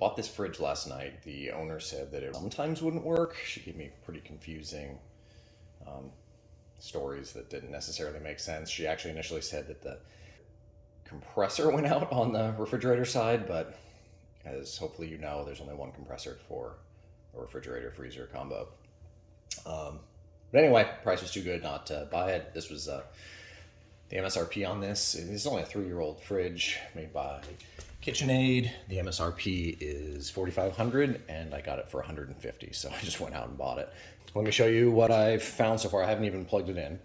bought this fridge last night. The owner said that it sometimes wouldn't work. She gave me pretty confusing stories that didn't necessarily make sense. She actually initially said that the compressor went out on the refrigerator side, but as hopefully you know, there's only one compressor for a refrigerator freezer combo. But anyway, price was too good not to buy it. This was the MSRP on this. This is only a 3-year-old fridge made by KitchenAid. The MSRP is $4,500 and I got it for $150, so I just went out and bought it. Let me show you what I've found so far. I haven't even plugged it in.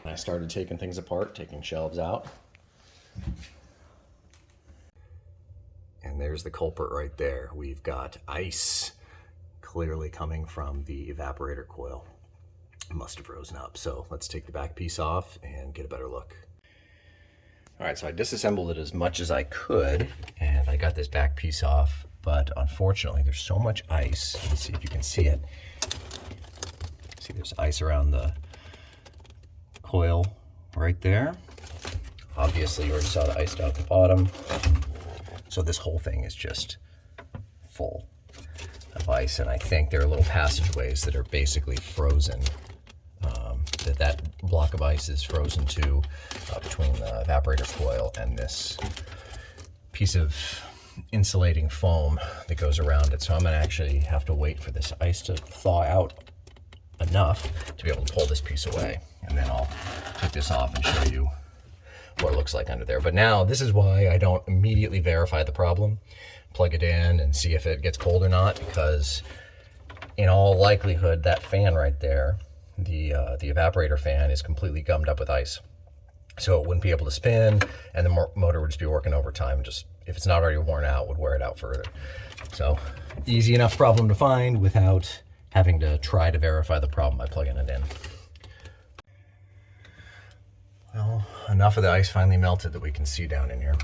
I started taking things apart, taking shelves out. And there's the culprit right there. We've got ice clearly coming from the evaporator coil. It must have frozen up. So let's take the back piece off and get a better look. All right, so I disassembled it as much as I could, and I got this back piece off, but unfortunately there's so much ice. Let's see if you can see it. See, there's ice around the coil right there. Obviously, you already saw the ice down at the bottom. So this whole thing is just full of ice, and I think there are little passageways that are basically frozen. That block of ice is frozen too between the evaporator coil and this piece of insulating foam that goes around it. So I'm gonna actually have to wait for this ice to thaw out enough to be able to pull this piece away, and then I'll take this off and show you what it looks like under there. But now this is why I don't immediately verify the problem, plug it in and see if it gets cold or not, because in all likelihood that fan right there, the evaporator fan, is completely gummed up with ice, so it wouldn't be able to spin, and the motor would just be working overtime. Just if it's not already worn out, would wear it out further. So easy enough problem to find without having to try to verify the problem by plugging it in. Well, enough of the ice finally melted that we can see down in here.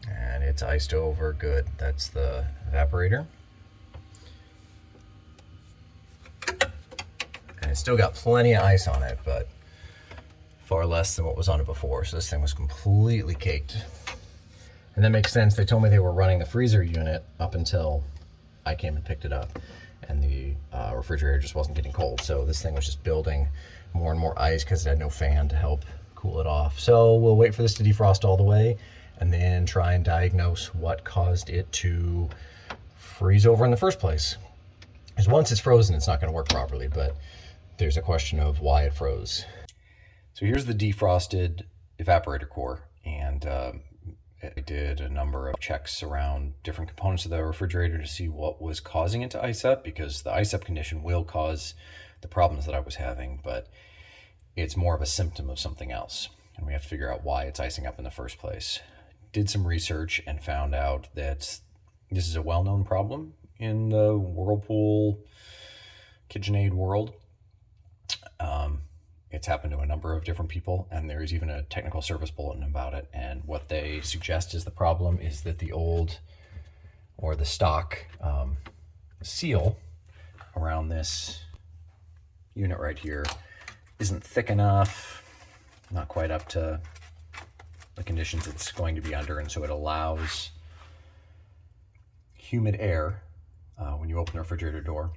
And it's iced over good. That's the evaporator. And it's still got plenty of ice on it, but far less than what was on it before. So this thing was completely caked. And that makes sense. They told me they were running the freezer unit up until I came and picked it up. And the refrigerator just wasn't getting cold. So this thing was just building more and more ice because it had no fan to help cool it off. So we'll wait for this to defrost all the way and then try and diagnose what caused it to freeze over in the first place. Because once it's frozen, it's not going to work properly, but there's a question of why it froze. So here's the defrosted evaporator core, and I did a number of checks around different components of the refrigerator to see what was causing it to ice up, because the ice up condition will cause the problems that I was having, but it's more of a symptom of something else, and we have to figure out why it's icing up in the first place. Did some research and found out that this is a well-known problem in the Whirlpool KitchenAid world. It's happened to a number of different people, and there's even a technical service bulletin about it. And what they suggest is the problem is that the old, or the stock seal around this unit right here isn't thick enough, not quite up to the conditions it's going to be under, and so it allows humid air when you open the refrigerator door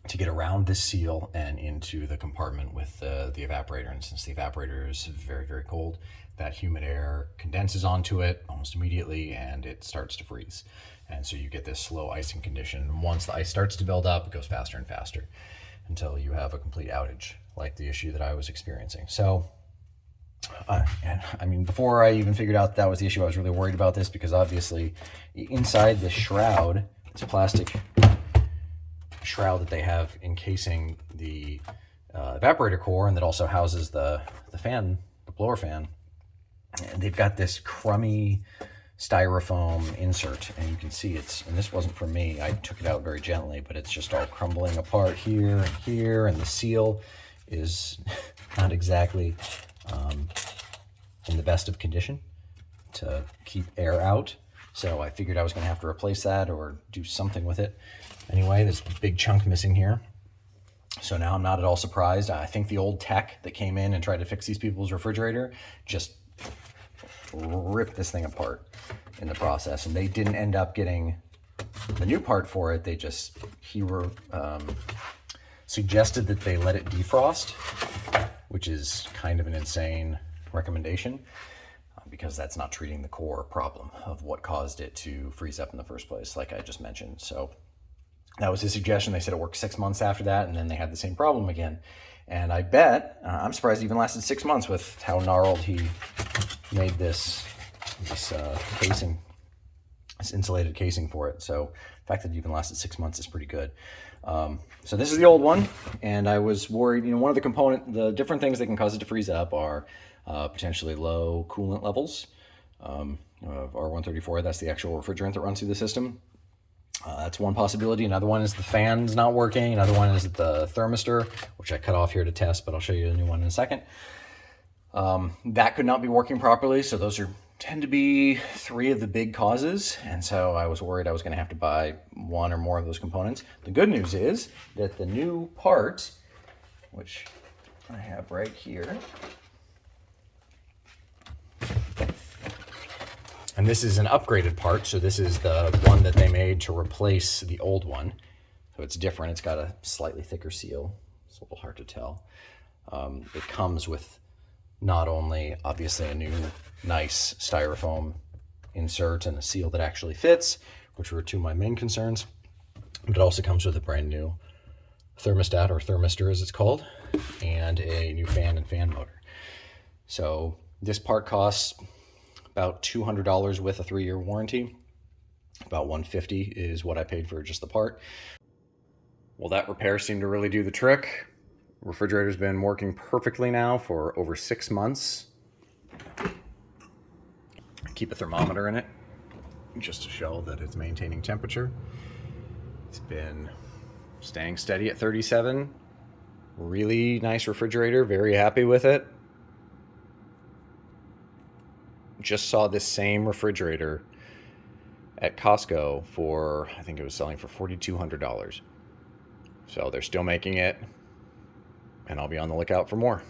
to get around this seal and into the compartment with the evaporator. And since the evaporator is very, very cold, that humid air condenses onto it almost immediately and it starts to freeze. And so you get this slow icing condition. And once the ice starts to build up, it goes faster and faster until you have a complete outage, like the issue that I was experiencing. So, and I mean, before I even figured out that was the issue, I was really worried about this, because obviously inside this shroud, this plastic shroud that they have encasing the evaporator core, and that also houses the fan, the blower fan, and they've got this crummy styrofoam insert, and you can see it's, and this wasn't for me, I took it out very gently, but it's just all crumbling apart here and here, and the seal is not exactly in the best of condition to keep air out. So I figured I was going to have to replace that or do something with it. Anyway, there's a big chunk missing here. So now I'm not at all surprised. I think the old tech that came in and tried to fix these people's refrigerator just ripped this thing apart in the process. And they didn't end up getting the new part for it. They just, suggested that they let it defrost, which is kind of an insane recommendation because that's not treating the core problem of what caused it to freeze up in the first place, like I just mentioned. So that was his suggestion. They said it worked 6 months after that, and then they had the same problem again. And I bet, I'm surprised it even lasted 6 months with how gnarled he made this casing, this insulated casing for it. So the fact that it even lasted 6 months is pretty good. So this is the old one, and I was worried, one of the different things that can cause it to freeze up are potentially low coolant levels of R134. That's the actual refrigerant that runs through the system. That's one possibility. Another one is the fan's not working. Another one is the thermistor, which I cut off here to test, but I'll show you a new one in a second. That could not be working properly, so those tend to be 3 of the big causes, and so I was worried I was going to have to buy 1 or more of those components. The good news is that the new part, which I have right here, and this is an upgraded part, so this is the one that they made to replace the old one. So it's different. It's got a slightly thicker seal. It's a little hard to tell. It comes with not only obviously a new nice styrofoam insert and a seal that actually fits, which were 2 of my main concerns, but it also comes with a brand new thermostat, or thermistor as it's called, and a new fan and fan motor. So this part costs about $200 with a 3-year warranty. About $150 is what I paid for just the part. Well, that repair seemed to really do the trick. Refrigerator's been working perfectly now for over 6 months. Keep a thermometer in it just to show that it's maintaining temperature. It's been staying steady at 37. Really nice refrigerator, very happy with it. Just saw this same refrigerator at Costco for, I think it was selling for $4,200. So they're still making it, and I'll be on the lookout for more.